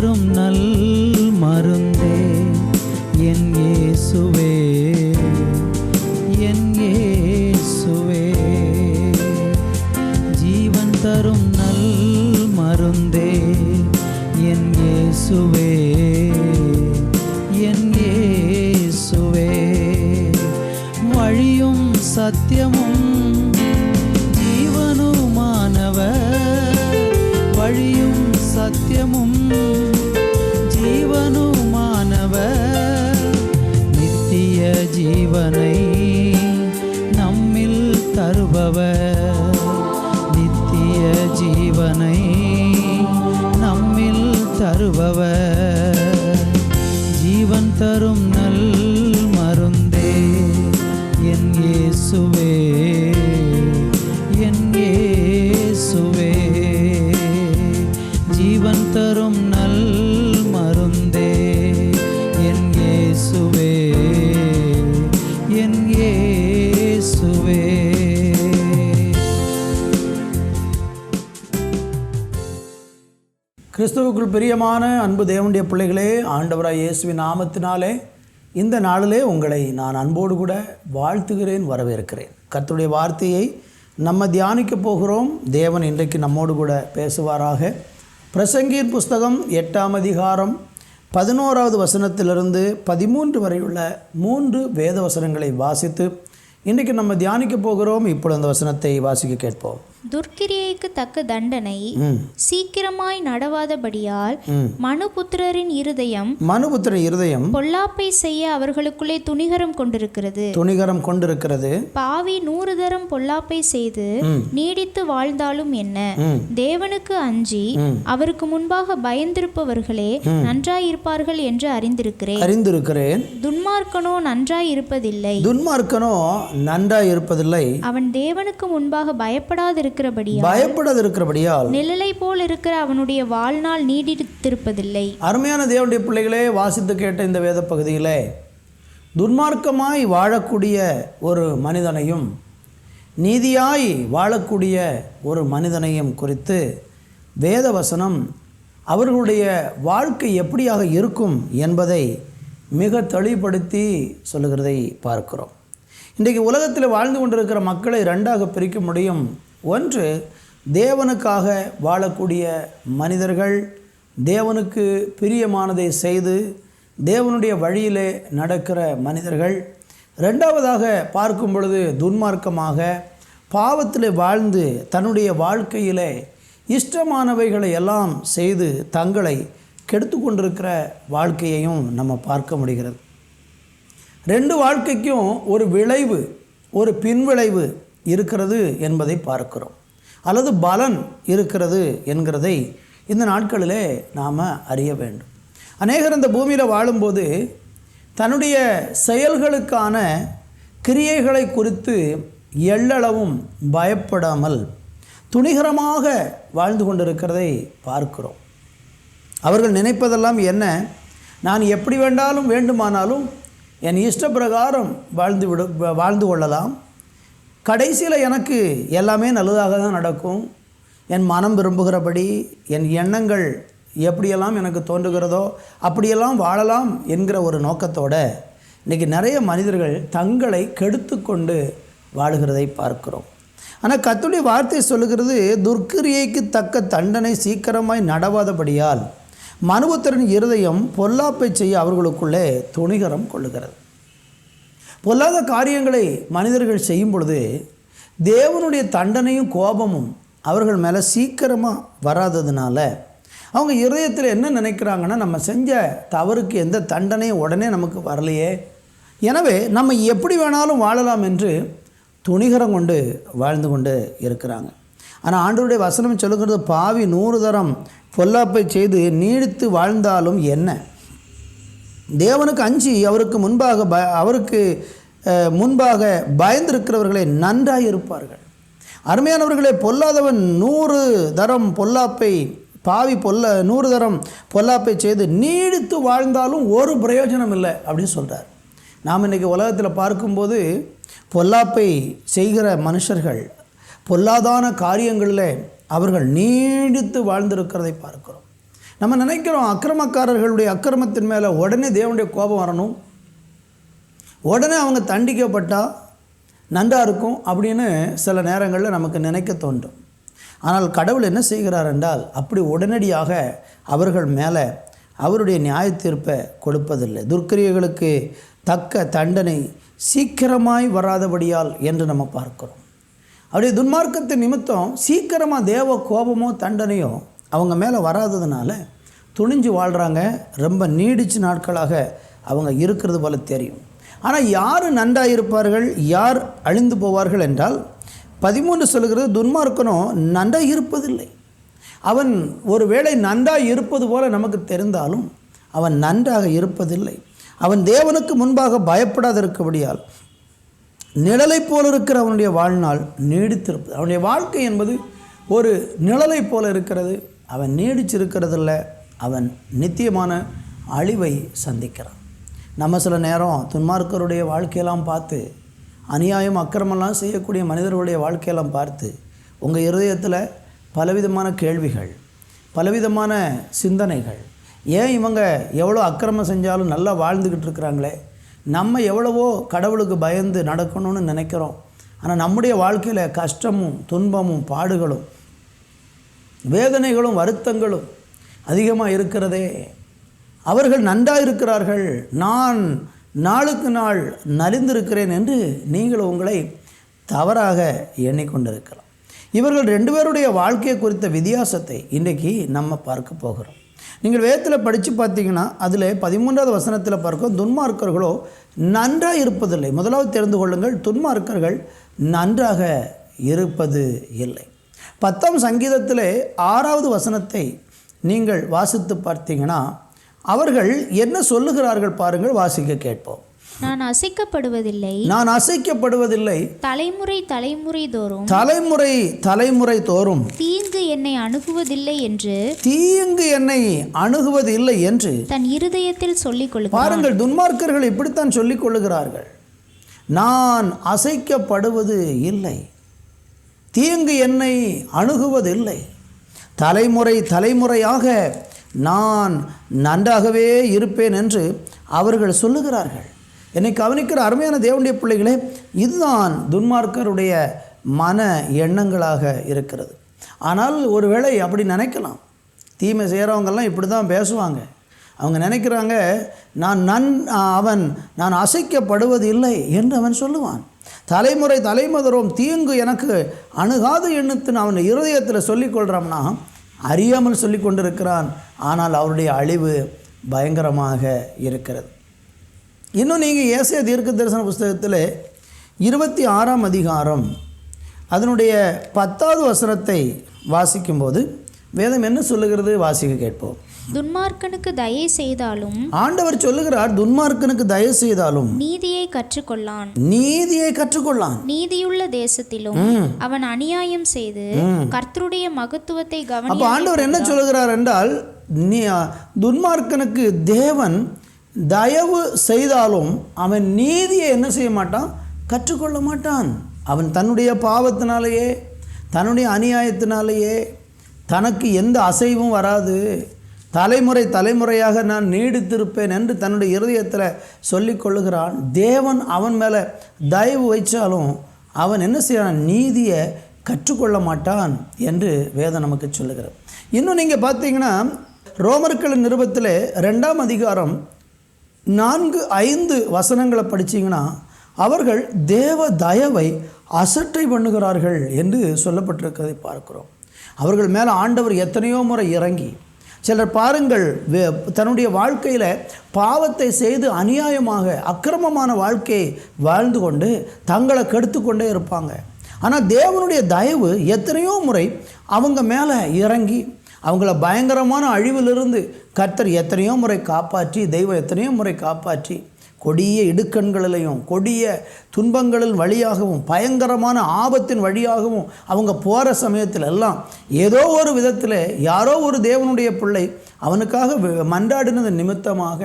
தரும் நல் மருந்தே என் இயேசுவே, என் இயேசுவே. ஜீவன் தரும் நல் மருந்தே என் இயேசுவே, என் இயேசுவே. வழியும் சத்தியமும் ஜீவனுமானவர், வழியும் சத்தியமும் ஜீவனுமானவர். நித்திய ஜீவனை நம்மில் தருபவர், நித்திய ஜீவனை நம்மில் தருபவர். ஜீவன் தரும் நல் மருந்தே என் இயேசுவே, என் இயேசுவே. ஜீவன் தரும் நல் மருந்தே என் இயேசுவே, என் இயேசுவே. கிறிஸ்துவுக்குள் பிரியமான அன்பு தேவனுடைய பிள்ளைகளே, ஆண்டவராய் இயேசுவின் நாமத்தினாலே இந்த நாளிலே உங்களை நான் அன்போடு கூட வாழ்த்துகிறேன், வரவேற்கிறேன். கர்த்தருடைய வார்த்தையை நம்ம தியானிக்க போகிறோம். தேவன் இன்றைக்கு நம்மோடு கூட பேசுவாராக. பிரசங்கியின் புஸ்தகம் 8ஆம் அதிகாரம் 11வது வசனத்திலிருந்து 13 வரையுள்ள 3 வேத வசனங்களை வாசித்து இன்றைக்கு நம்ம தியானிக்க போகிறோம். இப்பொழுது அந்த வசனத்தை வாசிக்க கேட்போம். துர்க்கிரியைக்கு தக்க தண்டனை சீக்கிரமாய் நடவாதபடியால் மனுபுத்திரரின் இருதயம் பொல்லாப்பை செய்ய அவர்களுக்குள்ளே துணிகரம் கொண்டிருக்கிறது. பாவி 100 தரம் பொல்லாப்பை செய்து நீடித்து வாழ்ந்தாலும் என்ன, தேவனுக்கு அஞ்சி அவருக்கு முன்பாக பயந்திருப்பவர்களே நன்றாயிருப்பார்கள் என்று அறிந்திருக்கிறேன். துன்மார்க்கனோ நன்றாயிருப்பதில்லை, அவன் தேவனுக்கு முன்பாக பயப்படாதிருக்கிறபடியால் நிழலை போல் இருக்கிற அவனுடைய வாழ்நாள் நீடித்திருப்பதில்லை. அருமையான தேவனுடைய பிள்ளைகளே, வாசித்து கேட்ட இந்த வேத பகுதியிலே துன்மார்க்கமாய் வாழக்கூடிய ஒரு மனிதனையும் நீதியாய் வாழக்கூடிய ஒரு மனிதனையும் குறித்து வேத வசனம் அவர்களுடைய வாழ்க்கை எப்படியாக இருக்கும் என்பதை மிக தெளிவுபடுத்தி சொல்லுகிறதை பார்க்கிறோம். இன்றைக்கு உலகத்தில் வாழ்ந்து கொண்டிருக்கிற மக்களை 2ஆக பிரிக்க முடியும். ஒன்று, தேவனுக்காக வாழக்கூடிய மனிதர்கள், தேவனுக்கு பிரியமானதை செய்து தேவனுடைய வழியிலே நடக்கிற மனிதர்கள். 2ஆவதாக பார்க்கும் பொழுது துன்மார்க்கமாக பாவத்தில் வாழ்ந்து தன்னுடைய வாழ்க்கையிலே இஷ்டமானவைகளை எல்லாம் செய்து தங்களை கெடுத்து கொண்டிருக்கிற வாழ்க்கையையும் நம்ம பார்க்க முடிகிறது. 2 வாழ்க்கைக்கும் ஒரு விளைவு, ஒரு பின்விளைவு இருக்கிறது என்பதை பார்க்கிறோம், அல்லது பலன் இருக்கிறது என்கிறதை இந்த நாட்களிலே நாம் அறிய வேண்டும். அநேகர் இந்த பூமியில் வாழும்போது தன்னுடைய செயல்களுக்கான கிரியைகளை குறித்து எள்ளளவும் பயப்படாமல் துணிகரமாக வாழ்ந்து கொண்டிருக்கிறதை பார்க்கிறோம். அவர்கள் நினைப்பதெல்லாம் என்ன, நான் எப்படி வேண்டுமானாலும் என் இஷ்ட பிரகாரம் வாழ்ந்து கொள்ளலாம், கடைசியில் எனக்கு எல்லாமே நல்லதாக தான் நடக்கும், என் மனம் விரும்புகிறபடி என் எண்ணங்கள் எப்படியெல்லாம் எனக்கு தோன்றுகிறதோ அப்படியெல்லாம் வாழலாம் என்கிற ஒரு நோக்கத்தோடு இன்றைக்கி நிறைய மனிதர்கள் தங்களை கெடுத்து கொண்டு வாழுகிறதை பார்க்கிறோம். ஆனால் கர்த்தருடைய வார்த்தை சொல்லுகிறது, துர்க்கிரியைக்கு தக்க தண்டனை சீக்கிரமாய் நடவாதபடியால் மனுபுத்திரரின் இருதயம் பொல்லாப்பை செய்ய அவர்களுக்குள்ளே துணிகரம் கொள்ளுகிறது. பொல்லாத காரியங்களை மனிதர்கள் செய்யும் பொழுது தேவனுடைய தண்டனையும் கோபமும் அவர்கள் மேலே சீக்கிரமாக வராததுனால அவங்க இருதயத்தில் என்ன நினைக்கிறாங்கன்னா, நம்ம செஞ்ச தவறுக்கு எந்த தண்டனையும் உடனே நமக்கு வரலையே, எனவே நம்ம எப்படி வேணாலும் வாழலாம் என்று துணிகரம் கொண்டு வாழ்ந்து கொண்டு இருக்கிறாங்க. ஆனால் ஆண்டவருடைய வசனம் சொல்லுகிறது, பாவி 100 தரம் பொல்லாப்பை செய்து நீடித்து வாழ்ந்தாலும் என்ன, தேவனுக்கு அஞ்சி அவருக்கு முன்பாக பயந்திருக்கிறவர்களே நன்றாக இருப்பார்கள். அருமையானவர்களே, பொல்லாதவன் 100 தரம் பொல்லாப்பை 100 தரம் பொல்லாப்பை செய்து நீடித்து வாழ்ந்தாலும் ஒரு பிரயோஜனம் இல்லை அப்படின்னு சொல்கிறார். நாம் இன்றைக்கி உலகத்தில் பார்க்கும்போது பொல்லாப்பை செய்கிற மனுஷர்கள் பொல்லாதான காரியங்களில் அவர்கள் நீடித்து வாழ்ந்திருக்கிறதை பார்க்கிறோம். நம்ம நினைக்கிறோம் அக்கிரமக்காரர்களுடைய அக்கிரமத்தின் மேலே உடனே தேவனுடைய கோபம் வரணும், உடனே அவங்க தண்டிக்கப்பட்டால் நன்றாக இருக்கும் அப்படின்னு சில நேரங்களில் நமக்கு நினைக்க தோன்றும். ஆனால் கடவுள் என்ன செய்கிறார் என்றால் அப்படி உடனடியாக அவர்கள் மேலே அவருடைய நியாய தீர்ப்பை கொடுப்பதில்லை. துர்க்கிரியைகளுக்கு தக்க தண்டனை சீக்கிரமாய் வராதபடியால் என்று நம்ம பார்க்கிறோம். அவருடைய துன்மார்க்கத்தின் நிமித்தம் சீக்கிரமாக தேவ கோபமோ தண்டனையோ அவங்க மேலே வராததுனால துணிஞ்சு வாழ்கிறாங்க. ரொம்ப நீடிச்சு நாட்களாக அவங்க இருக்கிறது போல தெரியும். ஆனால் யார் நன்றாக இருப்பார்கள், யார் அழிந்து போவார்கள் என்றால் 13 சொல்கிறது, துன்மார்க்கனோ நன்றாக இருப்பதில்லை. அவன் ஒரு வேளை நன்றாக இருப்பது போல நமக்கு தெரிந்தாலும் அவன் நன்றாக இருப்பதில்லை. அவன் தேவனுக்கு முன்பாக பயப்படாதிருக்கபடியால் நிழலை போல இருக்கிற அவனுடைய வாழ்நாள் நீடித்திருப்பது. அவனுடைய வாழ்க்கை என்பது ஒரு நிழலை போல இருக்கிறது. அவன் நீடிச்சிருக்கிறதில்ல, அவன் நித்தியமான அழிவை சந்திக்கிறான். நம்ம சில நேரம் துன்மார்க்கருடைய வாழ்க்கையெல்லாம் பார்த்து, அநியாயம் அக்கிரமெல்லாம் செய்யக்கூடிய மனிதர்களுடைய வாழ்க்கையெல்லாம் பார்த்து உங்கள் இருதயத்தில் பலவிதமான கேள்விகள், பலவிதமான சிந்தனைகள், ஏன் இவங்க எவ்வளோ அக்கிரமம் செஞ்சாலும் நல்லா வாழ்ந்துக்கிட்டு இருக்கிறாங்களே, நம்ம எவ்வளவோ கடவுளுக்கு பயந்து நடக்கணும்னு நினைக்கிறோம், ஆனால் நம்முடைய வாழ்க்கையில் கஷ்டமும் துன்பமும் பாடுகளும் வேதனைகளும் வருத்தங்களும் அதிகமாக இருக்கிறதே. அவர்கள் நன்றாக இருக்கிறார்கள், நான் நாளுக்கு நாள் நலிந்திருக்கிறேன் என்று நீங்கள் உங்களை தவறாக எண்ணிக்கொண்டிருக்கலாம். இவர்கள் 2 பேருடைய வாழ்க்கையை குறித்த வித்தியாசத்தை இன்றைக்கி நம்ம பார்க்க போகிறோம். நீங்கள் வேதத்தில் படித்து பார்த்தீங்கன்னா அதில் 13வது வசனத்தில் பார்க்கும், துன்மார்க்கர்களோ நன்றாக இருப்பதில்லை. முதலாவது தெரிந்து கொள்ளுங்கள், துன்மார்க்கர்கள் நன்றாக இருப்பது இல்லை. 10ஆம் சங்கீதத்தில் 6வது வசனத்தை நீங்கள் வாசித்து பார்த்தீங்கன்னா அவர்கள் என்ன சொல்லுகிறார்கள் பாருங்கள், வாசிக்க கேட்போம். நான் அசைக்கப்படுவதில்லை, நான் அசைக்கப்படுவதில்லை, தலைமுறை தலைமுறை தோறும் தலைமுறை தலைமுறை தோறும் தீங்கு என்னை அணுகுவதில்லை என்று, தீங்கு என்னை அணுகுவதில்லை என்று தன் இருதயத்தில் சொல்லிக் கொள்கிறான். பாருங்கள், துன்மார்க்கர்கள் இப்படித்தான் சொல்லிக் கொள்ளுகிறார்கள். நான் அசைக்கப்படுவது இல்லை, தீங்கு என்னை அணுகுவதில்லை, தலைமுறை தலைமுறையாக நான் நன்றாகவே இருப்பேன் என்று அவர்கள் சொல்லுகிறார்கள். என்னை கவனிக்கிற அருமையான தேவனுடைய பிள்ளைகளே, இதுதான் துன்மார்க்கருடைய மன எண்ணங்களாக இருக்கிறது. ஆனால் ஒருவேளை அப்படி நினைக்கலாம், தீமை செய்கிறவங்கெல்லாம் இப்படி தான் பேசுவாங்க. அவங்க நினைக்கிறாங்க, நான் அசைக்கப்படுவது இல்லை என்று அவன் சொல்லுவான். தலைமுறை தலைமுறையும் தீங்கு எனக்கு அணுகாத எண்ணத்தின் அவன் இருதயத்தில் சொல்லிக்கொள்கிறான்னா அறியாமல் சொல்லி கொண்டிருக்கிறான். ஆனால் அவருடைய அழிவு பயங்கரமாக இருக்கிறது. இன்னும் நீங்கள் ஏசாயா தீர்க்க தரிசன புஸ்தகத்தில் 26ஆம் அதிகாரம் அதனுடைய 10வது வசனத்தை வாசிக்கும்போது வேதம் என்ன சொல்லுகிறது, வாசிக்க கேட்போம். துன்மார்க்கனுக்கு தயை செய்தாலும், ஆண்டவர் சொல்லுகிறார், துன்மார்க்கனுக்கு தயை செய்தாலும் நீதியை கற்றுக்கொள்ளான், நீதியை கற்றுக்கொள்ளான். நீதியுள்ள தேசத்திலும் அவன் அநியாயம் செய்து கர்த்தருடைய மகத்துவத்தை கவனி. அப்போ ஆண்டவர் என்ன சொல்லுகிறார் என்றால், துன்மார்க்கனுக்கு தேவன் தயவு செய்தாலும் அவன் நீதியை என்ன செய்ய மாட்டான், கற்றுக்கொள்ள மாட்டான். அவன் தன்னுடைய பாவத்தினாலேயே தன்னுடைய அநியாயத்தினாலேயே தனக்கு எந்த அசைவும் வராது, தலைமுறை தலைமுறையாக நான் நீடித்திருப்பேன் என்று தன்னுடைய இருதயத்தில் சொல்லி கொள்ளுகிறான். தேவன் அவன் மேலே தயவு வைச்சாலும் அவன் என்ன செய்யறான், நீதியை கற்றுக்கொள்ள மாட்டான் என்று வேதம் நமக்கு சொல்லுகிறது. இன்னும் நீங்கள் பார்த்தீங்கன்னா ரோமர்களின் நிருபத்தில் 2ஆம் அதிகாரம் 4-5 வசனங்களை படித்தீங்கன்னா அவர்கள் தேவ தயவை அசட்டை பண்ணுகிறார்கள் என்று சொல்லப்பட்டிருக்கிறதை பார்க்கிறோம். அவர்கள் மேலே ஆண்டவர் எத்தனையோ முறை இறங்கி, சிலர் பாருங்கள் தன்னுடைய வாழ்க்கையில் பாவத்தை செய்து அநியாயமாக அக்கிரமமான வாழ்க்கையை வாழ்ந்து கொண்டு தங்களை கெடுத்து கொண்டே இருப்பாங்க. ஆனால் தேவனுடைய தயவு எத்தனையோ முறை அவங்க மேலே இறங்கி அவங்கள பயங்கரமான அழிவிலிருந்து கர்த்தர் எத்தனையோ முறை காப்பாற்றி, தெய்வம் எத்தனையோ முறை காப்பாற்றி, கொடிய இடுக்கண்களிலையும் கொடிய துன்பங்களின் வழியாகவும் பயங்கரமான ஆபத்தின் வழியாகவும் அவங்க போகிற சமயத்தில் எல்லாம் ஏதோ ஒரு விதத்தில் யாரோ ஒரு தேவனுடைய பிள்ளை அவனுக்காக மன்றாடினது நிமித்தமாக,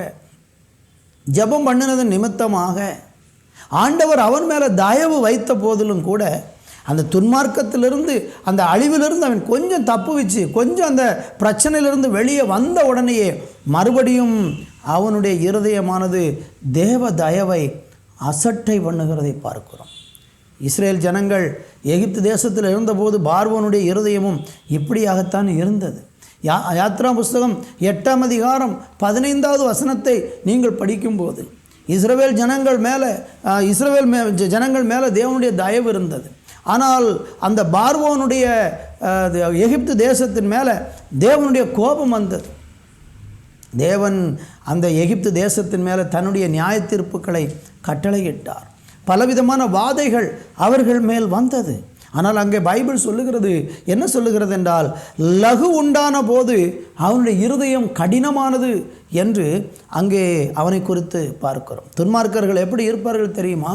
ஜெபம் பண்ணினது நிமித்தமாக ஆண்டவர் அவன் மேலே தயவு வைத்த போதிலும் கூட அந்த துன்மார்க்கத்திலிருந்து, அந்த அழிவிலிருந்து அவன் கொஞ்சம் தப்பு வச்சு, கொஞ்சம் அந்த பிரச்சனையிலிருந்து வெளியே வந்த உடனேயே மறுபடியும் அவனுடைய இருதயமானது தேவ தயவை அசட்டை பண்ணுகிறதை பார்க்கிறோம். இஸ்ரேல் ஜனங்கள் எகிப்து தேசத்தில் இருந்தபோது பார்வோனுடைய இருதயமும் இப்படியாகத்தான் இருந்தது. யாத்ரா புஸ்தகம் 8ஆம் அதிகாரம் 15வது வசனத்தை நீங்கள் படிக்கும்போது இஸ்ரவேல் ஜனங்கள் மேலே தேவனுடைய தயவு இருந்தது. ஆனால் அந்த பார்வோனுடைய எகிப்து தேசத்தின் மேலே தேவனுடைய கோபம் வந்தது. தேவன் அந்த எகிப்து தேசத்தின் மேலே தன்னுடைய நியாய தீர்ப்புகளை கட்டளையிட்டார். பலவிதமான வாதைகள் அவர்கள் மேல் வந்தது. ஆனால் அங்கே பைபிள் சொல்லுகிறது, என்ன சொல்லுகிறது என்றால், லகு உண்டான போது அவனுடைய இருதயம் கடினமானது என்று அங்கே அவனை குறித்து பார்க்கிறோம். துன்மார்க்கர்கள் எப்படி இருப்பார்கள் தெரியுமா?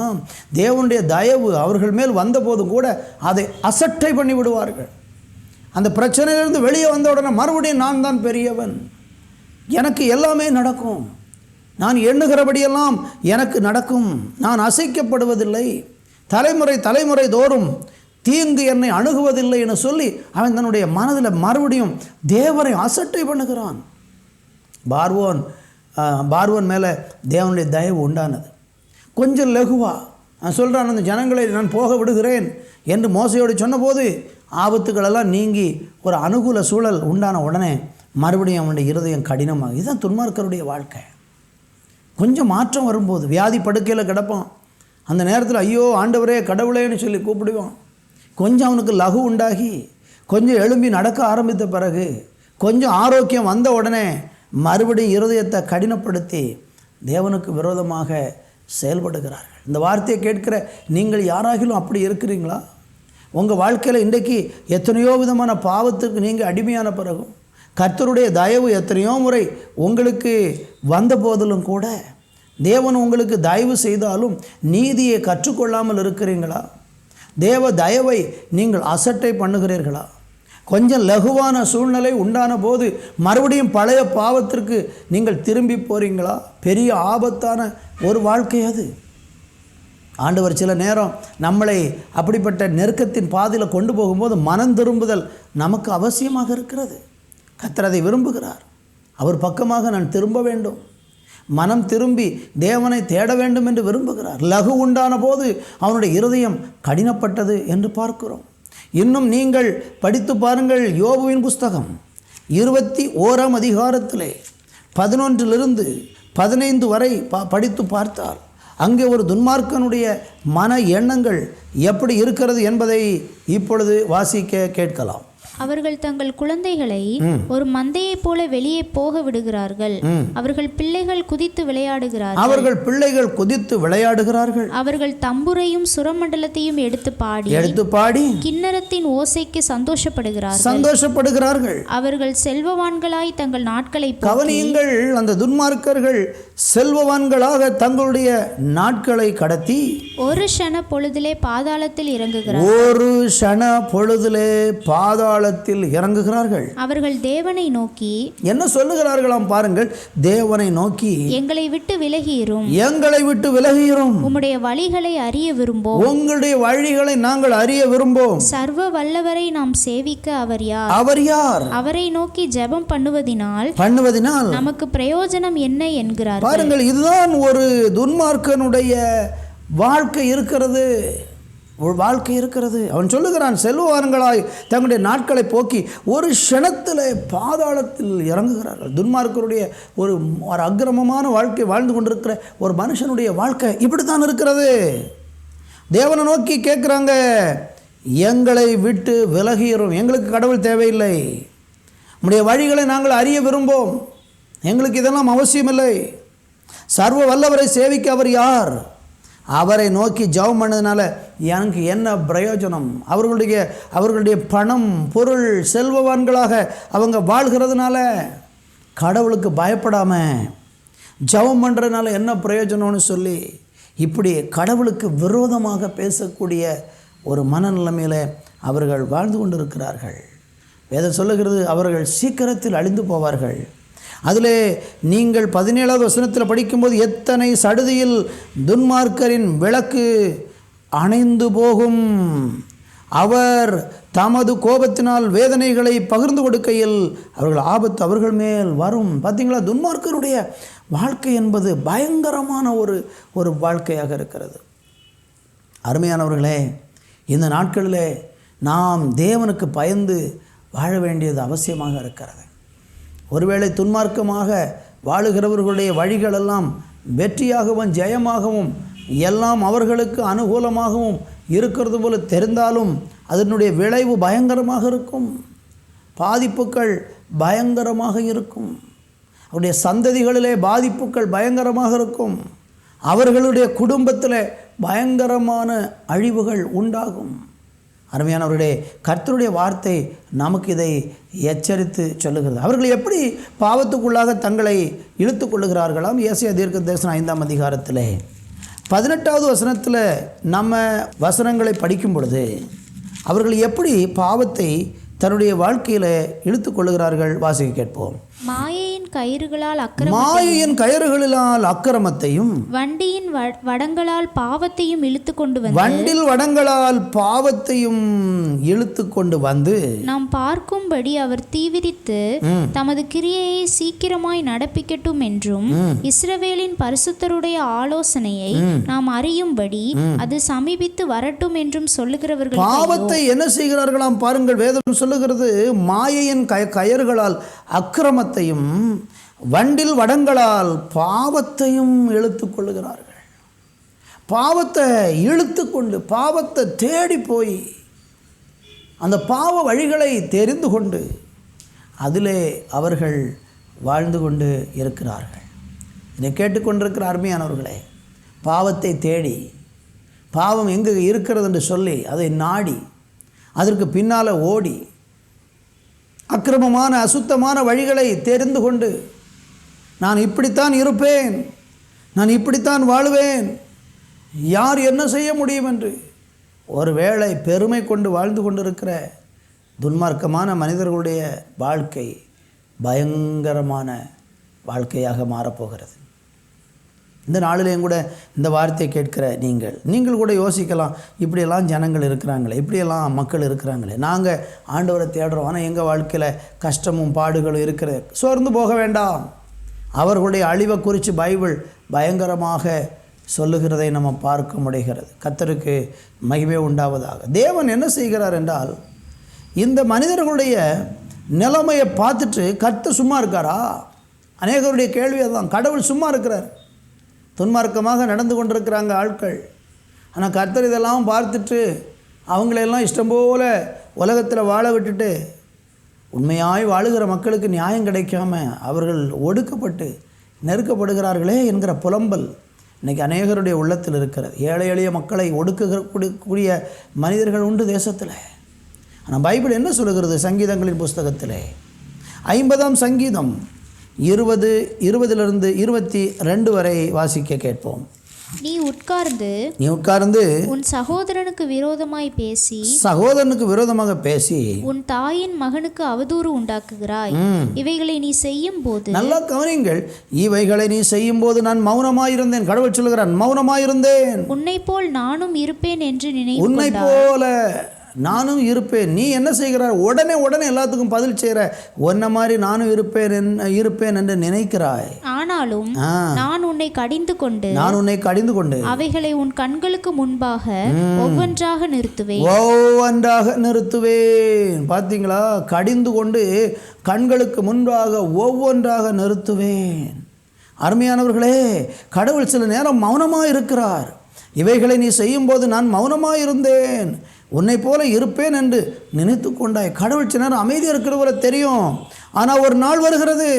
தேவனுடைய தயவு அவர்கள் மேல் வந்தபோது கூட அதை அசட்டை பண்ணி விடுவார்கள். அந்த பிரச்சனையிலிருந்து வெளியே வந்த உடனே மறுபடியும் நான் தான் பெரியவன், எனக்கு எல்லாமே நடக்கும், நான் எண்ணுகிறபடியெல்லாம் எனக்கு நடக்கும், நான் அசைக்கப்படுவதில்லை, தலைமுறை தோறும் தீங்கு என்னை அணுகுவதில்லை என சொல்லி அவன் தன்னுடைய மனதில் மறுபடியும் தேவனை அசட்டை பண்ணுகிறான். பார்வோன் மேலே தேவனுடைய தயவு உண்டானது. கொஞ்சம் லகுவா சொல்கிறான், அந்த ஜனங்களை நான் போக விடுகிறேன் என்று மோசையோடு சொன்னபோது ஆபத்துகளெல்லாம் நீங்கி ஒரு அனுகூல சூழல் உண்டான உடனே மறுபடியும் அவனுடைய இருதயம் கடினமாகும். இதுதான் துன்மார்க்கருடைய வாழ்க்கை. கொஞ்சம் மாற்றம் வரும்போது வியாதி படுக்கையில் கிடப்பான். அந்த நேரத்தில் ஐயோ ஆண்டவரே கடவுளேன்னு சொல்லி கூப்பிடுவான். கொஞ்சம் அவனுக்கு லகு உண்டாகி கொஞ்சம் எழும்பி நடக்க ஆரம்பித்த பிறகு கொஞ்சம் ஆரோக்கியம் வந்த உடனே மறுபடியும் இருதயத்தை கடினப்படுத்தி தேவனுக்கு விரோதமாக செயல்படுகிறார்கள். இந்த வார்த்தையை கேட்கிற நீங்கள் யாராகிலும் அப்படி இருக்கிறீங்களா? உங்கள் வாழ்க்கையில் இன்றைக்கு எத்தனையோ விதமான பாவத்துக்கு நீங்கள் அடிமையான பிறகும் கர்த்தருடைய தயவு எத்தனையோ முறை உங்களுக்கு வந்த போதிலும் கூட தேவன் உங்களுக்கு தயவு செய்தாலும் நீதியை கற்றுக்கொள்ளாமல் இருக்கிறீங்களா? தேவ தயவை நீங்கள் அசட்டை பண்ணுகிறீர்களா? கொஞ்சம் லகுவான சூழ்நிலை உண்டான போது மறுபடியும் பழைய பாவத்திற்கு நீங்கள் திரும்பி போகிறீங்களா? பெரிய ஆபத்தான ஒரு வாழ்க்கை அது. ஆண்டவர் சில நேரம் நம்மளை அப்படிப்பட்ட நெருக்கத்தின் பாதையில் கொண்டு போகும்போது மனம் திரும்புதல் நமக்கு அவசியமாக இருக்கிறது. கர்த்தர் அதை விரும்புகிறார். அவர் பக்கமாக நான் திரும்ப வேண்டும், மனம் திரும்பி தேவனை தேட வேண்டும் என்று விரும்புகிறார். லகு உண்டான போது அவனுடைய இருதயம் கடினப்பட்டது என்று பார்க்கிறோம். இன்னும் நீங்கள் படித்து பாருங்கள், யோபுவின் புஸ்தகம் 21ஆம் அதிகாரத்திலே 11லிருந்து 15 வரை படித்து பார்த்தால் அங்கே ஒரு துன்மார்க்கனுடைய மன எண்ணங்கள் எப்படி இருக்கிறது என்பதை இப்பொழுது வாசிக்க கேட்கலாம். அவர்கள் தங்கள் குழந்தைகளை ஒரு மந்தையைப் போல வெளியே போக விடுகிறார்கள். அவர்கள் பிள்ளைகள் குதித்து விளையாடுகிறார்கள். அவர்கள் தம்புரையும் சுரமண்டலத்தையும் எடுத்து பாடி கின்னரத்தின் ஓசைக்கு சந்தோஷப்படுகிறார்கள். அவர்கள் செல்வவான்களாய் தங்கள் நாட்களை கவனியுங்கள். அந்த துன்மார்க்கர்கள் செல்வவான்களாக தங்களுடைய நாட்களை கடத்தி ஒரு க்ஷண பொழுதிலே பாதாளத்தில் இறங்குகிறார்கள். அவர்கள் தேவனை நோக்கி என்ன சொல்லுகிறார்களாம் பாருங்கள். தேவனை நோக்கி எங்களை விட்டு விலகியிரும், உம்முடைய வழிகளை அறிய விரும்போம், உங்களுடைய வழிகளை நாங்கள் அறிய விரும்போம். சர்வ வல்லவரை நாம் சேவிக்க அவர் யார்? அவரை நோக்கி ஜெபம் பண்ணுவதினால் நமக்கு பிரயோஜனம் என்ன என்கிறார். பாருங்கள், இதுதான் ஒரு துன்மார்க்கனுடைய வாழ்க்கை இருக்கிறது. அவன் சொல்லுகிறான், செல்வவான்களாய் தங்களுடைய நாட்களை போக்கி ஒரு க்ஷணத்தில் பாதாளத்தில் இறங்குகிறார்கள். துன்மார்க்கருடைய ஒரு அக்கிரமமான வாழ்க்கை வாழ்ந்து கொண்டிருக்கிற ஒரு மனுஷனுடைய வாழ்க்கை இப்படித்தான் இருக்கிறது. தேவனை நோக்கி கேட்குறாங்க, எங்களை விட்டு விலகிறோம், எங்களுக்கு கடவுள் தேவையில்லை, உம்முடைய வழிகளை நாங்கள் அறிய விரும்போம், எங்களுக்கு இதெல்லாம் அவசியமில்லை. சர்வ வல்லவரை சேவிக்க அவர் யார்? அவரை நோக்கி ஜெபம் பண்ணதுனால எனக்கு என்ன பிரயோஜனம்? அவர்களுடைய பணம் பொருள் செல்வவான்களாக அவங்க வாழ்கிறதுனால கடவுளுக்கு பயப்படாமல் ஜெபம் பண்ணுறதுனால என்ன பிரயோஜனம்னு சொல்லி இப்படி கடவுளுக்கு விரோதமாக பேசக்கூடிய ஒரு மனநிலைமையில் அவர்கள் வாழ்ந்து கொண்டிருக்கிறார்கள். வேதம் சொல்லுகிறது, அவர்கள் சீக்கிரத்தில் அழிந்து போவார்கள். அதிலே நீங்கள் 17வது வசனத்தில் படிக்கும்போது எத்தனை சடுதியில் துன்மார்க்கரின் விளக்கு அணைந்து போகும், அவர் தமது கோபத்தினால் வேதனைகளை பகிர்ந்து கொடுக்கையில் அவர்கள் ஆபத்து அவர்கள் மேல் வரும். பார்த்தீங்களா, துன்மார்க்கருடைய வாழ்க்கை என்பது பயங்கரமான ஒரு வாழ்க்கையாக இருக்கிறது. அருமையானவர்களே, இந்த நாட்களிலே நாம் தேவனுக்கு பயந்து வாழ வேண்டியது அவசியமாக இருக்கிறது. ஒருவேளை துன்மார்க்கமாக வாழுகிறவர்களுடைய வழிகளெல்லாம் வெற்றியாகவும் ஜெயமாகவும் எல்லாம் அவர்களுக்கு அனுகூலமாகவும் இருக்கிறது போல தெரிந்தாலும் அதனுடைய விளைவு பயங்கரமாக இருக்கும், பாதிப்புகள் பயங்கரமாக இருக்கும், அவருடைய சந்ததிகளிலே பாதிப்புகள் பயங்கரமாக இருக்கும், அவர்களுடைய குடும்பத்தில் பயங்கரமான அழிவுகள் உண்டாகும். அருமையானவர்களே, கர்த்தருடைய வார்த்தை நமக்கு இதை எச்சரித்து சொல்லுகிறது. அவர்கள் எப்படி பாவத்துக்குள்ளாக தங்களை இழுத்து கொள்ளுகிறார்களாம்? ஏசாயா தீர்க்கதரிசனம் 5ஆம் அதிகாரத்தில் 18வது வசனத்தில் நம்ம வசனங்களை படிக்கும் பொழுது அவர்கள் எப்படி பாவத்தை தன்னுடைய வாழ்க்கையில் இழுத்து கொள்ளுகிறார்கள் வாசிக்க கேட்போம். மாயையின் கயிறுகளால் அக்கிரமத்தையும் வண்டியின் வடங்களால் பாவத்தையும் இழுத்து கொண்டு வந்து வண்டில் வடங்களால் பாவத்தையும் இழுத்து கொண்டு வந்து நாம் பார்க்கும்படி அவர் தீவிரித்து தமது கிரியையை சீக்கிரமாய் நடப்பிக்கட்டும் என்றும் இஸ்ரவேலின் பரிசுத்தருடைய ஆலோசனையை நாம் அறியும்படி அது சமீபித்து வரட்டும் என்றும் சொல்லுகிறவர்கள் பாவத்தை என்ன செய்கிறார்களாம் பாருங்கள். வேதம் சொல்லுகிறது, மாயையின் கயறுகளால் அக்கிரமத்தையும் வண்டில் வடங்களால் பாவத்தையும் இழுத்து கொள்ளுகிறார்கள். பாவத்தை இழுத்து கொண்டு பாவத்தை தேடி போய் அந்த பாவ வழிகளை தெரிந்து கொண்டு அதிலே அவர்கள் வாழ்ந்து கொண்டு இருக்கிறார்கள். இதை கேட்டுக்கொண்டிருக்கிற அருமையானவர்களே, பாவத்தை தேடி பாவம் எங்கே இருக்கிறது என்று சொல்லி அதை நாடி அதற்கு பின்னால் ஓடி அக்கிரமமான அசுத்தமான வழிகளை தெரிந்து கொண்டு நான் இப்படித்தான் இருப்பேன், நான் இப்படித்தான் வாழுவேன், யார் என்ன செய்ய முடியும் என்று ஒருவேளை பெருமை கொண்டு வாழ்ந்து கொண்டிருக்கிற துன்மார்க்கமான மனிதர்களுடைய வாழ்க்கை பயங்கரமான வாழ்க்கையாக மாறப்போகிறது. இந்த நாளிலேயும் கூட இந்த வார்த்தையை கேட்கிற நீங்கள் கூட யோசிக்கலாம், இப்படியெல்லாம் ஜனங்கள் இருக்கிறாங்களே, இப்படியெல்லாம் மக்கள் இருக்கிறாங்களே, நாங்கள் ஆண்டவரை தேடுறோம், ஆனால் எங்கள் வாழ்க்கையில் கஷ்டமும் பாடுகளும் இருக்கிறது. சோர்ந்து போக வேண்டாம். அவர்களுடைய அழிவை குறித்து பைபிள் பயங்கரமாக சொல்லுகிறதை நம்ம பார்க்க முடிகிறது. கர்த்தருக்கு மகிமை உண்டாவதாக. தேவன் என்ன செய்கிறார் என்றால், இந்த மனிதர்களுடைய நிலைமையை பார்த்துட்டு கர்த்தர் சும்மா இருக்காரா? அநேகருடைய கேள்வி அதுதான். கடவுள் சும்மா இருக்கிறார். துன்மார்க்கமாக நடந்து கொண்டிருக்கிறாங்க ஆட்கள், ஆனால் கர்த்தர் இதெல்லாம் பார்த்துட்டு அவங்களெல்லாம் இஷ்டம் போல் உலகத்தில் வாழ விட்டுட்டு உண்மையாய் வாழுகிற மக்களுக்கு நியாயம் கிடைக்காம அவர்கள் ஒடுக்கப்பட்டு நெருக்கப்படுகிறார்களே என்கிற புலம்பல் இன்றைக்கி அநேகருடைய உள்ளத்தில் இருக்கிறது. ஏழை எளிய மக்களை ஒடுக்கக்கூடிய மனிதர்கள் உண்டு தேசத்தில். ஆனால் பைபிள் என்ன சொல்லுகிறது? சங்கீதங்களின் புஸ்தகத்தில் 50ஆம் சங்கீதம் 20 22 வரை வாசிக்க கேட்போம். நீ உட்கார்ந்து உன் சகோதரனுக்கு விரோதமாக பேசி உன் தாயின் மகனுக்கு அவதூறு உண்டாக்குகிறாய். இவைகளை நீ செய்யும் போது நல்லா கவனிங்கள், இவைகளை நீ செய்யும் போது நான் மௌனமாயிருந்தேன். கடவுள் சொல்லுகிறான், மௌனமாயிருந்தேன். உன்னை போல் நானும் இருப்பேன் என்று நினைவு. உன்னை போல நானும் இருப்பேன். நீ என்ன செய்கிறாய்? உடனே எல்லாத்துக்கும் பதில் செய்கிற. உன்ன மாதிரி நானும் இருப்பேன் என்று நினைக்கிறாய். ஆனாலும் நான் உன்னை கடிந்து கொண்டு அவைகளை உன் கண்களுக்கு முன்பாக ஒவ்வொன்றாக நிறுத்துவேன். பார்த்தீங்களா? கடிந்து கொண்டு கண்களுக்கு முன்பாக ஒவ்வொன்றாக நிறுத்துவேன். அருமையானவர்களே, கடவுள் சில நேரம் மௌனமாக இருக்கிறார். இவைகளை நீ செய்யும்போது நான் மௌனமாக இருந்தேன், உன்னை போல இருப்பேன் என்று நினைத்து கொண்டாய். கடவுள் சில நேரம் அமைதியாக இருக்கிற போல தெரியும், ஆனால் ஒரு நாள் வருகிறது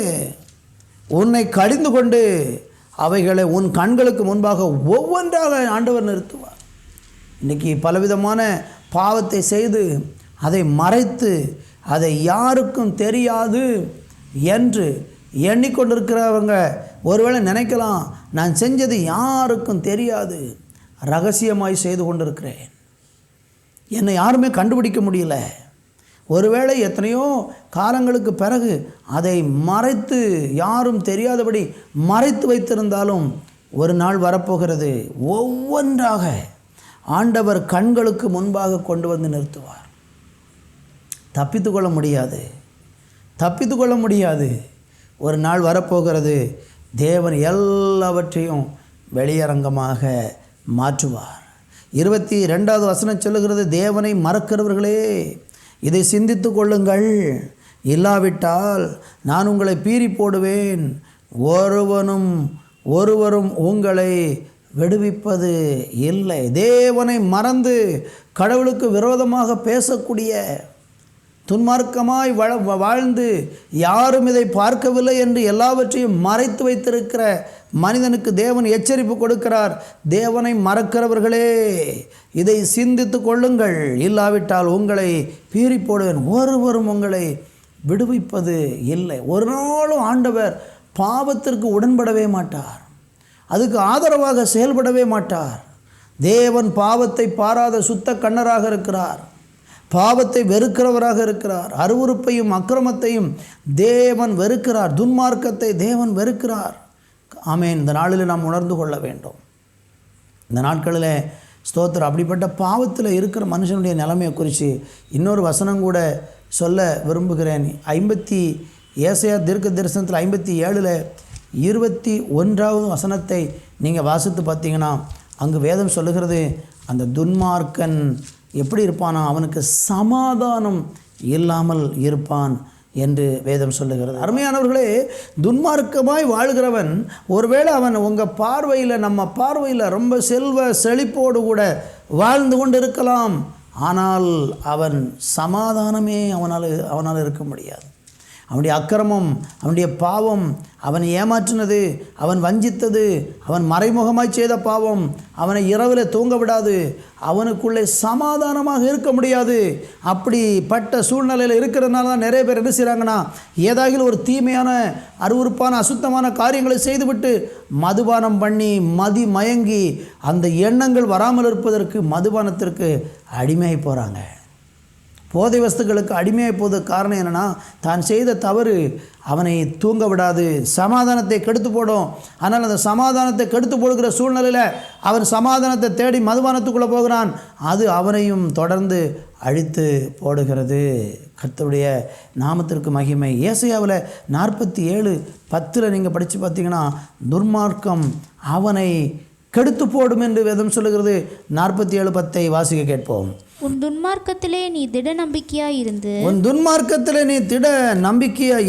உன்னை கடிந்து கொண்டு அவைகளை உன் கண்களுக்கு முன்பாக ஒவ்வொன்றாக ஆண்டவர் நிறுத்துவார். இன்றைக்கி பலவிதமான பாவத்தை செய்து அதை மறைத்து அதை யாருக்கும் தெரியாது என்று எண்ணிக்கொண்டிருக்கிறவங்க ஒருவேளை நினைக்கலாம், நான் செஞ்சது யாருக்கும் தெரியாது, ரகசியமாய் செய்து கொண்டிருக்கிறேன், என்னை யாருமே கண்டுபிடிக்க முடியல. ஒருவேளை எத்தனையோ காலங்களுக்கு பிறகு அதை மறைத்து யாரும் தெரியாதபடி மறைத்து வைத்திருந்தாலும் ஒரு நாள் வரப்போகிறது, ஒவ்வொன்றாக ஆண்டவர் கண்களுக்கு முன்பாக கொண்டு வந்து நிறுத்துவார். தப்பித்து கொள்ள முடியாது, தப்பித்து கொள்ள முடியாது. ஒரு நாள் வரப்போகிறது, தேவன் எல்லாவற்றையும் வெளியரங்கமாக மாற்றுவார். 22வது வசனம் சொல்லுகிறது, தேவனை மறக்கிறவர்களே இதை சிந்தித்து கொள்ளுங்கள், இல்லாவிட்டால் நான் உங்களை பீறி போடுவேன், ஒருவரும் உங்களை விடுவிப்பது இல்லை. தேவனை மறந்து கடவுளுக்கு விரோதமாக பேசக்கூடிய, துன்மார்க்கமாய் வாழ்ந்து யாரும் இதை பார்க்கவில்லை என்று எல்லாவற்றையும் மறைத்து வைத்திருக்கிற மனிதனுக்கு தேவன் எச்சரிப்பு கொடுக்கிறார். தேவனை மறக்கிறவர்களே இதை சிந்தித்து கொள்ளுங்கள், இல்லாவிட்டால் உங்களை பீறி போடுவேன், ஒருவரும் உங்களை விடுவிப்பது இல்லை. ஒரு நாளும் ஆண்டவர் பாவத்திற்கு உடன்படவே மாட்டார், அதுக்கு ஆதரவாக செயல்படவே மாட்டார். தேவன் பாவத்தை பாராத சுத்த கண்ணராக இருக்கிறார், பாவத்தை வெறுக்கிறவராக இருக்கிறார். அருவருப்பையும் அக்கிரமத்தையும் தேவன் வெறுக்கிறார், துன்மார்க்கத்தை தேவன் வெறுக்கிறார். ஆமென். இந்த நாளில் நாம் உணர்ந்து கொள்ள வேண்டும். இந்த நாட்களில் ஸ்தோத்திரம், அப்படிப்பட்ட பாவத்தில் இருக்கிற மனுஷனுடைய நிலைமையை குறித்து இன்னொரு வசனம் கூட சொல்ல விரும்புகிறேன். ஏசாயா தீர்க்க தரிசனத்தில் 57 21வது வசனத்தை நீங்கள் வாசித்து பார்த்தீங்கன்னா அங்கு வேதம் சொல்லுகிறது, அந்த துன்மார்க்கன் எப்படி இருப்பானா, அவனுக்கு சமாதானம் இல்லாமல் இருப்பான் என்று வேதம் சொல்லுகிறது. அருமையானவர்களே, துன்மார்க்கமாய் வாழ்கிறவன் ஒருவேளை அவன் உங்கள் பார்வையில், நம்ம பார்வையில் ரொம்ப செல்வ செழிப்போடு கூட வாழ்ந்து கொண்டு இருக்கலாம், ஆனால் அவன் சமாதானமே அவனால் இருக்க முடியாது. அவனுடைய அக்கிரமம், அவனுடைய பாவம், அவனை ஏமாற்றினது, அவன் வஞ்சித்தது, அவன் மறைமுகமாய் செய்த பாவம் அவனை இரவில் தூங்க விடாது, அவனுக்குள்ளே சமாதானமாக இருக்க முடியாது. அப்படிப்பட்ட சூழ்நிலையில் இருக்கிறதுனால தான் நிறைய பேர் என்ன செய்கிறாங்கன்னா, ஏதாகிலும் ஒரு தீமையான அருவருப்பான அசுத்தமான காரியங்களை செய்துவிட்டு மதுபானம் பண்ணி மயங்கி அந்த எண்ணங்கள் வராமல் இருப்பதற்கு மதுபானத்திற்கு அடிமையாகி போகிறாங்க. போதை வஸ்துக்களுக்கு அடிமையாக போவதற்கு காரணம் என்னென்னா, தான் செய்த தவறு அவனை தூங்க விடாது, சமாதானத்தை கெடுத்து போடும். ஆனால் அந்த சமாதானத்தை கெடுத்து போடுகிற சூழ்நிலையில் அவன் சமாதானத்தை தேடி மதுபானத்துக்குள்ளே போகிறான், அது அவனையும் தொடர்ந்து அழித்து போடுகிறது. கர்த்தருடைய நாமத்திற்கு மகிமை. ஏசாயாவில் 47:10 நீங்கள் படித்து பார்த்தீங்கன்னா, துன்மார்க்கம் அவனை கெடுத்து போடும் என்று வேதம் சொல்லுகிறது. 47:10 வாசிக்க கேட்போம். உன் துன்மார்க்கத்திலே நீ திட நம்பிக்கையாய்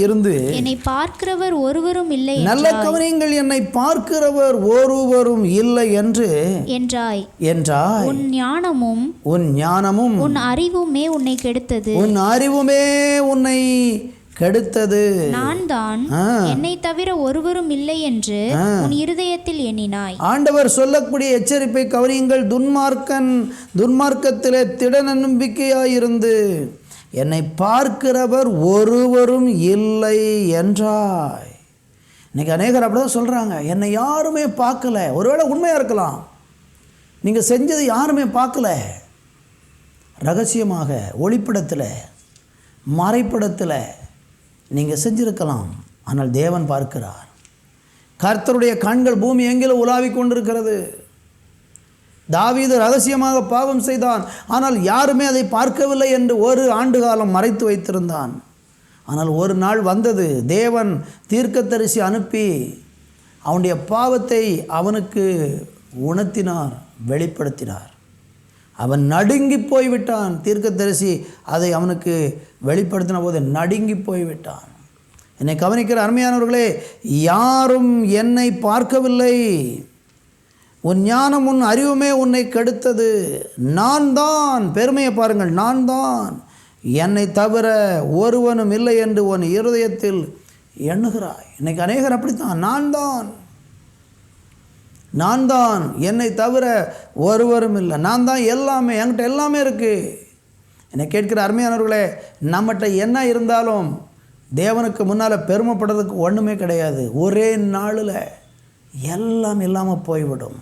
இருந்து என்னை பார்க்கிறவர் ஒருவரும் இல்லை, நல்ல கவனியுங்கள், என்னை பார்க்கிறவர் ஒருவரும் இல்லை என்று என்றாய். உன் ஞானமும் உன் அறிவுமே உன்னை கெடுத்தது. நான் தான் என்னை தவிர ஒருவரும் இல்லை என்று உன் இருதயத்தில் எண்ணினாய். ஆண்டவர் சொல்லக்கூடிய எச்சரிப்பை கவனியுங்கள். துன்மார்க்கத்திலே திட நம்பிக்கையாயிருந்து என்னை பார்க்கிறவர் ஒருவரும் இல்லை என்றாய். இன்னைக்கு அநேகர் அப்படிதான் சொல்றாங்க, என்னை யாருமே பார்க்கல. ஒருவேளை உண்மையா இருக்கலாம், நீங்க செஞ்சது யாருமே பார்க்கல. ரகசியமாக ஒளிப்படத்தில், மறைப்படத்தில் நீங்கள் செஞ்சிருக்கலாம், ஆனால் தேவன் பார்க்கிறார். கர்த்தருடைய கண்கள் பூமி எங்கிலும் உலாவிக் கொண்டிருக்கிறது. தாவீது ரகசியமாக பாவம் செய்தான், ஆனால் யாருமே அதை பார்க்கவில்லை என்று 1 ஆண்டு காலம் மறைத்து வைத்திருந்தான். ஆனால் ஒரு நாள் வந்தது, தேவன் தீர்க்கதரிசி அனுப்பி அவனுடைய பாவத்தை அவனுக்கு உணர்த்தினார், வெளிப்படுத்தினார். அவன் நடுங்கி போய்விட்டான். தீர்க்கதரிசி அதை அவனுக்கு வெளிப்படுத்தின போது நடுங்கி போய்விட்டான். என்னை கவனிக்கிற அருமையானவர்களே, யாரும் என்னை பார்க்கவில்லை, உன் ஞானம் உன் அறிவுமே உன்னை கெடுத்தது. நான் தான், பெருமையை பாருங்கள், நான் தான், என்னை தவிர ஒருவனும் இல்லை என்று உன் இருதயத்தில் எண்ணுகிறாய். இன்னைக்கு அநேகர் அப்படித்தான், நான் தான், என்னை தவிர ஒருவரும் இல்லை, நான் தான் எல்லாமே, என்கிட்ட எல்லாமே இருக்குது. என்னை கேட்கிற அருமையானவர்களே, நம்மகிட்ட என்ன இருந்தாலும் தேவனுக்கு முன்னால் பெருமைப்படுறதுக்கு ஒன்றுமே கிடையாது. ஒரே நாளில் எல்லாம் இல்லாமல் போய்விடும்.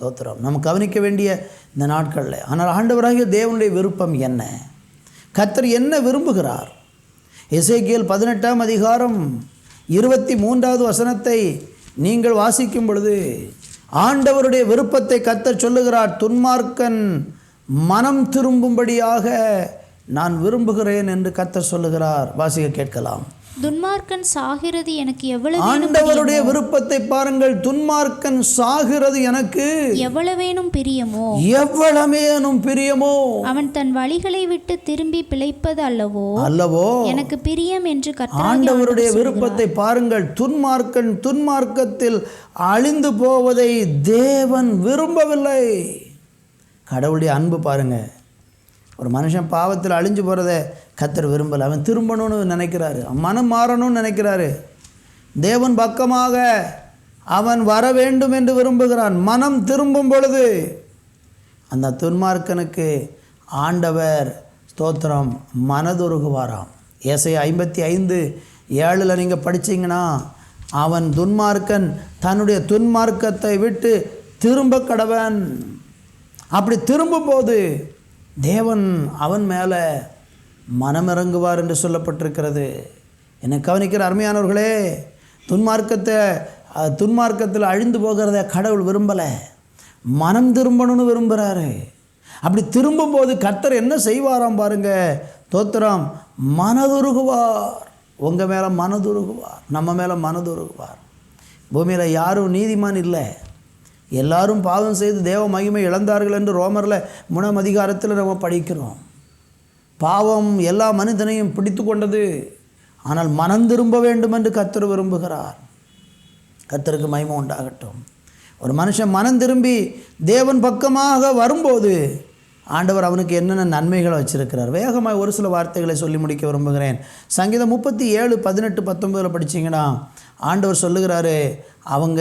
தோத்திரம். நம்ம கவனிக்க வேண்டிய இந்த நாட்களில். ஆனால் ஆண்டவராகிய தேவனுடைய விருப்பம் என்ன? கர்த்தர் என்ன விரும்புகிறார்? எசேக்கியேல் 18ஆம் அதிகாரம் 23வது வசனத்தை நீங்கள் வாசிக்கும் பொழுது ஆண்டவருடைய விருப்பத்தை கர்த்தர் சொல்லுகிறார். துன்மார்க்கன் மனம் திரும்பும்படியாக நான் விரும்புகிறேன் என்று கர்த்தர் சொல்லுகிறார். வாசிக்க கேட்கலாம். துன்மார்க்கன் சாகிறது எனக்கு எவ்வளவு ஆண்டவருடைய விருப்பத்தை பாருங்கள். துன்மார்க்கன் சாகிறது எனக்கு எவ்வளவேனும் பிரியமோ, எவ்வளவேனும் பிரியமோ. அவன் தன் வழிகளை விட்டு திரும்பி பிழைப்பது அல்லவோ எனக்கு பிரியம் என்று கர்த்தராகிய ஆண்டவருடைய விருப்பத்தை பாருங்கள். துன்மார்க்கன் துன்மார்க்கத்தில் அழிந்து போவதை தேவன் விரும்பவில்லை. கடவுளுடைய அன்பு பாருங்க. ஒரு மனுஷன் பாவத்தில் அழிஞ்சு போகிறத கர்த்தர் விரும்பலை. அவன் திரும்பணும்னு நினைக்கிறாரு, மனம் மாறணும்னு நினைக்கிறாரு. தேவன் பக்கமாக அவன் வர வேண்டும் என்று விரும்புகிறான். மனம் திரும்பும் பொழுது அந்த துன்மார்க்கனுக்கு ஆண்டவர் ஸ்தோத்திரம் மனதுருகுவாராம். ஏசாயா 55:7 நீங்கள் படிச்சிங்கன்னா, அவன் துன்மார்க்கன் தன்னுடைய துன்மார்க்கத்தை விட்டு திரும்ப கடவன். அப்படி திரும்பும்போது தேவன் அவன் மேலே மனமிறங்குவார் என்று சொல்லப்பட்டிருக்கிறது. என்னை கவனிக்கிற அருமையானவர்களே, துன்மார்க்கத்தில் அழிந்து போகிறத கடவுள் விரும்பலை, மனம் திரும்பணும்னு விரும்புகிறாரு. அப்படி திரும்பும்போது கர்த்தர் என்ன செய்வாராம் பாருங்க. தோத்திரம் மனதுருகுவார். உங்கள் மேலே மனதுருகுவார், நம்ம மேலே மனதுருகுவார். பூமியில் யாரும் நீதிமான் இல்லை, எல்லாரும் பாவம் செய்து தேவ மகிமை இழந்தார்கள் என்று ரோமரில் 3ஆம் அதிகாரத்தில் நம்ம படிக்கிறோம். பாவம் எல்லா மனிதனையும் பிடித்து கொண்டது. ஆனால் மனம் திரும்ப வேண்டும் என்று கர்த்தர் விரும்புகிறார். கர்த்தருக்கு மகிமை உண்டாகட்டும். ஒரு மனுஷன் மனம் திரும்பி தேவன் பக்கமாக வரும்போது ஆண்டவர் அவனுக்கு என்னென்ன நன்மைகளை வச்சிருக்கிறார். வேகமாக ஒரு சில வார்த்தைகளை சொல்லி முடிக்க விரும்புகிறேன். சங்கீதம் 37:18-19 படிச்சிங்கன்னா ஆண்டவர் சொல்லுகிறாரு, அவங்க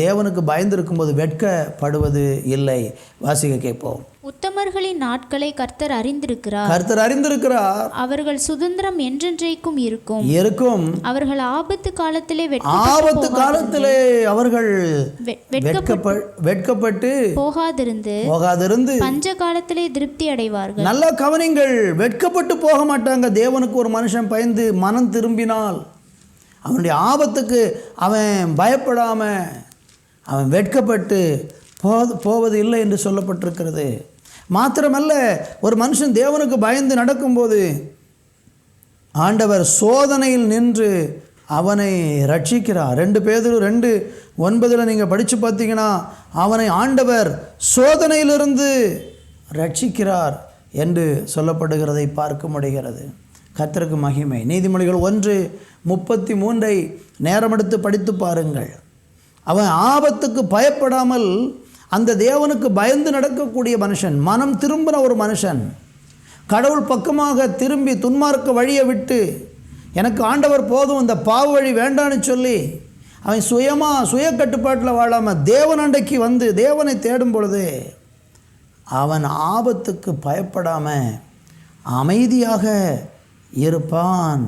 தேவனுக்கு பயந்து இருக்கும்போது வெட்கப்படுவது இல்லை. வாசிக்க கேட்போம். உத்தமர்களின் நாட்களை கர்த்தர் அறிந்திருக்கிறார். அவர்கள் சுதந்திரம் என்றென்றைக்கும் இருக்கும். அவர்கள் ஆபத்து காலத்திலே அவர்கள் வெட்கப்பட்டு போகாதிருந்து பஞ்ச காலத்திலே திருப்தி அடைவார்கள். நல்ல கவனிங்கள். வெட்கப்பட்டு போக மாட்டாங்க. தேவனுக்கு ஒரு மனுஷன் பயந்து மனம் திரும்பினால் அவனுடைய ஆபத்துக்கு அவன் பயப்படாமல் அவன் வெட்கப்பட்டு போவது இல்லை என்று சொல்லப்பட்டிருக்கிறது. மாத்திரமல்ல, ஒரு மனுஷன் தேவனுக்கு பயந்து நடக்கும்போது ஆண்டவர் சோதனையில் நின்று அவனை ரட்சிக்கிறார். 2 பேதுரு 2:9 நீங்கள் படித்து பார்த்தீங்கன்னா, அவனை ஆண்டவர் சோதனையிலிருந்து ரட்சிக்கிறார் என்று சொல்லப்படுகிறதை பார்க்க முடிகிறது. கர்த்தருக்கு மகிமை. நீதிமொழிகள் 1:33 நேரம் எடுத்து படித்து பாருங்கள். அவன் ஆபத்துக்கு பயப்படாமல் அந்த தேவனுக்கு பயந்து நடக்கக்கூடிய மனுஷன், மனம் திரும்பின ஒரு மனுஷன், கடவுள் பக்கமாக திரும்பி துன்மார்க்க வழியை விட்டு எனக்கு ஆண்டவர் போதும், இந்த பாவ வழி வேண்டான்னு சொல்லி அவன் சுய கட்டுப்பாட்டில் வாழாமல் தேவன் அண்டைக்கு வந்து தேவனை தேடும் பொழுது அவன் ஆபத்துக்கு பயப்படாமல் அமைதியாக இருப்பான்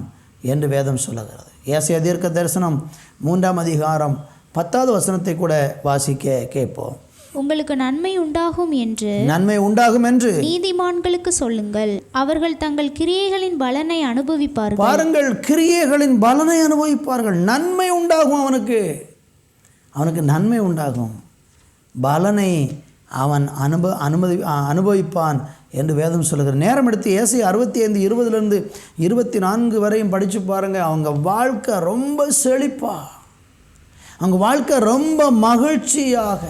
என்று வேதம் சொல்லுகிறது. ஏசாயா தீர்க்க தரிசனம் 3ஆம் அதிகாரம் 10வது வசனத்தை கூட வாசிக்க கேட்போம். உங்களுக்கு நன்மை உண்டாகும் என்று நீதிமான்களுக்கு சொல்லுங்கள், அவர்கள் தங்கள் கிரியைகளின் பலனை அனுபவிப்பார்கள். பாருங்கள், கிரியைகளின் பலனை அனுபவிப்பார்கள். நன்மை உண்டாகும். அவனுக்கு நன்மை உண்டாகும். பலனை அவன் அனுபவிப்பான் என்று வேதம் சொல்லுகிற. நேரம் எடுத்து ஏசாயா 65:20-24 வரையும் படித்து பாருங்கள். அவங்க வாழ்க்கை ரொம்ப செழிப்பா, அவங்க வாழ்க்கை ரொம்ப மகிழ்ச்சியாக,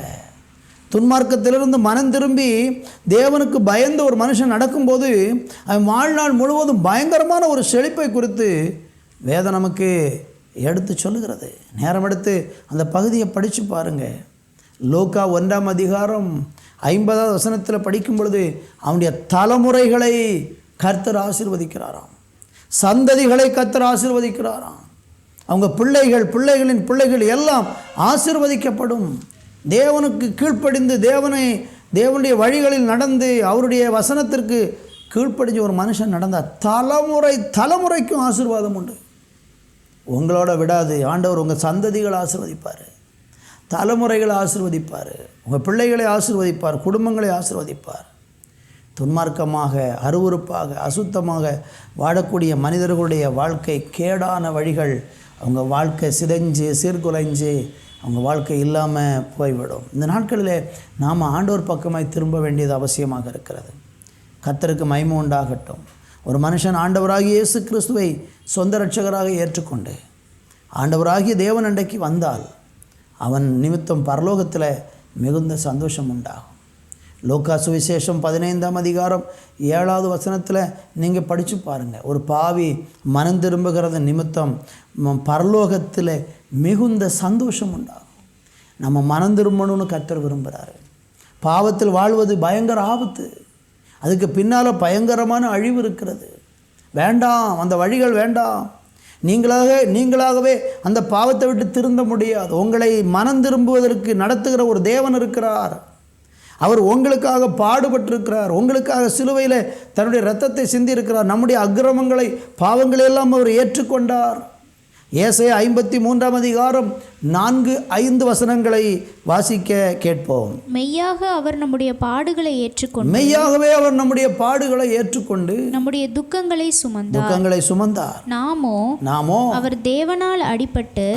துன்மார்க்கத்திலிருந்து மனம் திரும்பி தேவனுக்கு பயந்து ஒரு மனுஷன் நடக்கும்போது அவன் வாழ்நாள் முழுவதும் பயங்கரமான ஒரு செழிப்பை குறித்து வேதம் நமக்கு எடுத்து சொல்லுகிறது. நேரம் எடுத்து அந்த பகுதியை படித்து பாருங்கள். லூக்கா 1ஆம் அதிகாரம் 50வது வசனத்தில் படிக்கும் பொழுது அவனுடைய தலைமுறைகளை கர்த்தர் ஆசீர்வதிக்கிறாராம், சந்ததிகளை கர்த்தர் ஆசீர்வதிக்கிறாராம். அவங்க பிள்ளைகளின் பிள்ளைகள் எல்லாம் ஆசீர்வதிக்கப்படும். தேவனுக்கு கீழ்ப்படிந்து தேவனுடைய வழிகளில் நடந்து அவருடைய வசனத்திற்கு கீழ்ப்படிஞ்சு ஒரு மனுஷன் நடந்தால் தலைமுறைக்கும் ஆசீர்வாதம் உண்டு. உங்களோட விடாது. ஆண்டவர் உங்கள் சந்ததிகளை ஆசீர்வதிப்பார், தலைமுறைகளை ஆசீர்வதிப்பார், உங்கள் பிள்ளைகளை ஆசீர்வதிப்பார், குடும்பங்களை ஆசீர்வதிப்பார். துன்மார்க்கமாக, அருவருப்பாக, அசுத்தமாக வாழக்கூடிய மனிதர்களுடைய வாழ்க்கை கேடான வழிகள், அவங்க வாழ்க்கை சிதைஞ்சு சீர்குலைஞ்சு அவங்க வாழ்க்கை இல்லாமல் போய்விடும். இந்த நாட்களிலே நாம் ஆண்டவர் பக்கமாய் திரும்ப வேண்டியது அவசியமாக இருக்கிறது. கர்த்தருக்கு மகிமை உண்டாகட்டும். ஒரு மனுஷன் ஆண்டவராகிய இயேசு கிறிஸ்துவை சொந்த இரட்சகராக ஏற்றுக்கொண்டு ஆண்டவராகிய தேவன் அண்டைக்கு வந்தால் அவன் நிமித்தம் பரலோகத்தில் மிகுந்த சந்தோஷம் உண்டாகும். லூக்கா சுவிசேஷம் 15ஆம் அதிகாரம் 7வது வசனத்தில் நீங்கள் படித்து பாருங்கள். ஒரு பாவி மனம் திரும்புகிறது நிமித்தம் பரலோகத்தில் மிகுந்த சந்தோஷம் உண்டாகும். நம்ம மனம் திரும்பணும்னு கர்த்தர் விரும்புகிறாரு. பாவத்தில் வாழ்வது பயங்கர ஆபத்து. அதுக்கு பின்னால் பயங்கரமான அழிவு இருக்கிறது. வேண்டாம், அந்த வழிகள் வேண்டாம். நீங்களாகவே அந்த பாவத்தை விட்டு திருந்த முடியாது. உங்களை மனம் திரும்புவதற்கு நடத்துகிற ஒரு தேவன் இருக்கிறார். அவர் உங்களுக்காக பாடுபட்டிருக்கிறார். உங்களுக்காக சிலுவையில் தன்னுடைய இரத்தத்தை சிந்தியிருக்கிறார். நம்முடைய அக்கிரமங்களை பாவங்களையெல்லாம் அவர் ஏற்றுக்கொண்டார். ஏசாயா 53ஆம் அதிகாரம் 4-5 வசனங்களை வாசிக்க கேட்போம். மெய்யாக அவர் நம்முடைய பாடுகளை ஏற்றுக்கொண்டு, மெய்யாகவே அவர் நம்முடைய பாடுகளை ஏற்றுக்கொண்டு நம்முடைய துக்கங்களை சுமந்தார். நாமோ அவர் தேவனால் அடிபட்டு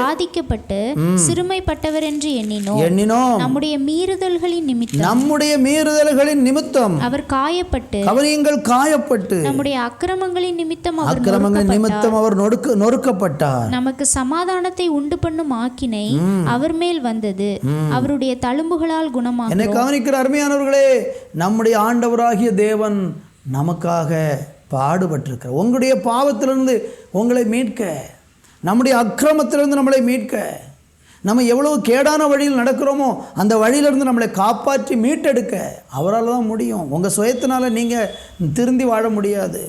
பாதிக்கப்பட்டு சிறுமைப்பட்டவர் என்று எண்ணினோம். நம்முடைய மீறுதல்களின் நிமித்தம் அவர் காயப்பட்டு நம்முடைய அக்கிரமங்களின் நிமித்தம் அவர் நொறுக்கப்பட்டார். நமக்கு சமாதானத்தை உண்டு பண்ணும் ஆக்கினை அவர் மேல் வந்தது. அவருடைய தழும்புகளால் குணமானோம். என்னை கவனிக்கிற அருமையானவர்களே, நம்முடைய ஆண்டவராகிய தேவன் நமக்காக பாடுபட்டிருக்கிறார். உங்களுடைய பாவத்திலிருந்து உங்களை மீட்க, நம்முடைய அக்கிரமத்திலிருந்து நம்மளை மீட்க, நம்ம எவ்வளவு கேடான வழியில் நடக்கிறோமோ அந்த வழியிலிருந்து நம்மளை காப்பாற்றி மீட்டெடுக்க அவரால் தான் முடியும். உங்கள் சுயத்தினால நீங்கள் திருந்தி வாழ முடியாது.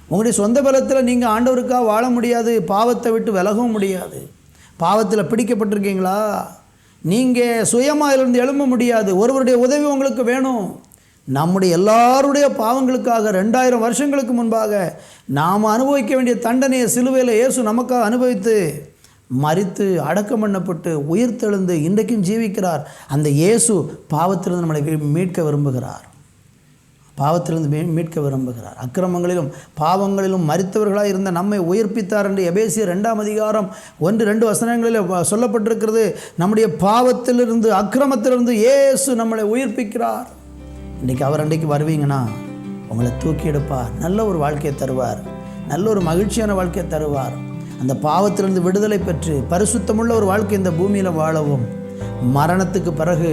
உங்களுடைய சொந்த பலத்தில் நீங்கள் ஆண்டவருக்காக வாழ முடியாது. பாவத்தை விட்டு விலகவும் முடியாது. பாவத்தில் பிடிக்கப்பட்டிருக்கீங்களா? நீங்கள் சுயமாக இருந்து எழும்ப முடியாது. ஒருவருடைய உதவி உங்களுக்கு வேணும். நம்முடைய எல்லாருடைய பாவங்களுக்காக 2000 வருஷங்களுக்கு முன்பாக நாம் அனுபவிக்க வேண்டிய தண்டனையை சிலுவையில் இயேசு நமக்காக அனுபவித்து மரித்து அடக்கம் பண்ணப்பட்டு உயிர்த்தெழுந்து இன்றைக்கும் ஜீவிக்கிறார். அந்த இயேசு பாவத்திலிருந்து நம்மளை மீட்க விரும்புகிறார். அக்கிரமங்களிலும் பாவங்களிலும் மரித்தவர்களாக இருந்த நம்மை உயிர்ப்பித்தார் என்று எபேசியர் 2ஆம் அதிகாரம் 1-2 வசனங்களில் சொல்லப்பட்டிருக்கிறது. நம்முடைய பாவத்திலிருந்து அக்கிரமத்திலிருந்து இயேசு நம்மளை உயிர்ப்பிக்கிறார். இன்றைக்கி அவர் அன்றைக்கு வருவீங்கன்னா உங்களை தூக்கி எடுப்பார். நல்ல ஒரு வாழ்க்கையை தருவார். நல்ல ஒரு மகிழ்ச்சியான வாழ்க்கையை தருவார். அந்த பாவத்திலிருந்து விடுதலை பெற்று பரிசுத்தமுள்ள ஒரு வாழ்க்கை இந்த பூமியில் வாழவும், மரணத்துக்கு பிறகு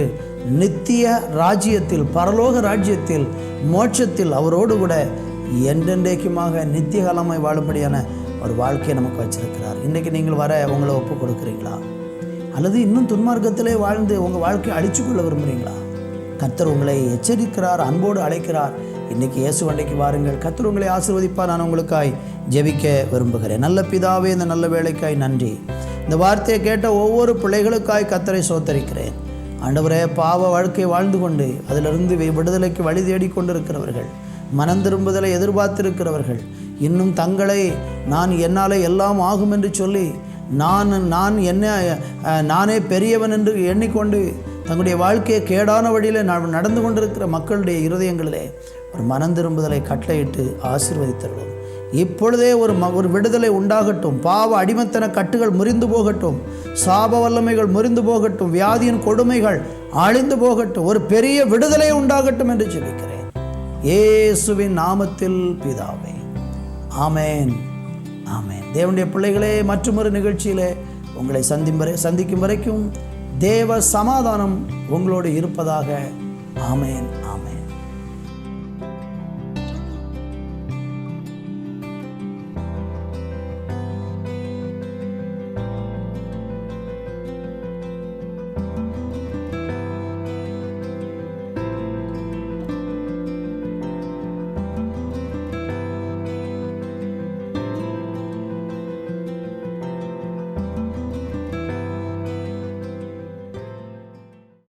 நித்திய ராஜ்யத்தில், பரலோக ராஜ்யத்தில், மோட்சத்தில் அவரோடு கூட என்றென்றைக்குமாக நித்திய காலமாய் வாழும்படியான ஒரு வாழ்க்கையை நமக்கு வச்சிருக்கிறார். இன்றைக்கு நீங்கள் வர உங்களை ஒப்பு கொடுக்குறீங்களா? அல்லது இன்னும் துன்மார்க்கத்திலே வாழ்ந்து உங்கள் வாழ்க்கையை அழிச்சுக்கொள்ள விரும்புகிறீங்களா? கர்த்தர் உங்களை எச்சரிக்கிறார், அன்போடு அழைக்கிறார். இன்றைக்கி இயேசு அண்டைக்கு வாருங்கள். கர்த்தர் உங்களை ஆசீர்வதிப்பார். நான் உங்களுக்காய் ஜெபிக்க விரும்புகிறேன். நல்ல பிதாவே, இந்த நல்ல வேலைக்காய் நன்றி. இந்த வார்த்தையை கேட்ட ஒவ்வொரு பிள்ளைகளுக்காய் கர்த்தரை சோத்தரிக்கிறேன். ஆண்டவரே, பாவ வாழ்க்கை வாழ்ந்து கொண்டு அதிலிருந்து விடுதலைக்கு வழி தேடிக்கொண்டிருக்கிறவர்கள், மனம் திரும்புதலை எதிர்பார்த்திருக்கிறவர்கள், இன்னும் தங்களை என்னால் எல்லாம் ஆகும் என்று சொல்லி நானே பெரியவன் என்று எண்ணிக்கொண்டு தங்களுடைய வாழ்க்கையை கேடான வழியில் நடந்து கொண்டிருக்கிற மக்களுடைய இருதயங்களிலே ஒரு மனம் திரும்புதலை கட்டளையிட்டு ஆசீர்வதித்தருளும். இப்பொழுதே ஒரு விடுதலை உண்டாகட்டும். பாவ அடிமத்தன கட்டுகள் முறிந்து போகட்டும். சாப வல்லமைகள் முறிந்து போகட்டும். வியாதியின் கொடுமைகள் அழிந்து போகட்டும். ஒரு பெரிய விடுதலை உண்டாகட்டும் என்று ஜெபிக்கிறேன் இயேசுவின் நாமத்தில் பிதாவே, ஆமேன், ஆமேன். தேவனுடைய பிள்ளைகளே, மற்றொரு நிகழ்ச்சியிலே உங்களை சந்திக்கும் வரைக்கும் தேவ சமாதானம் உங்களோடு இருப்பதாக. ஆமேன், ஆமேன்.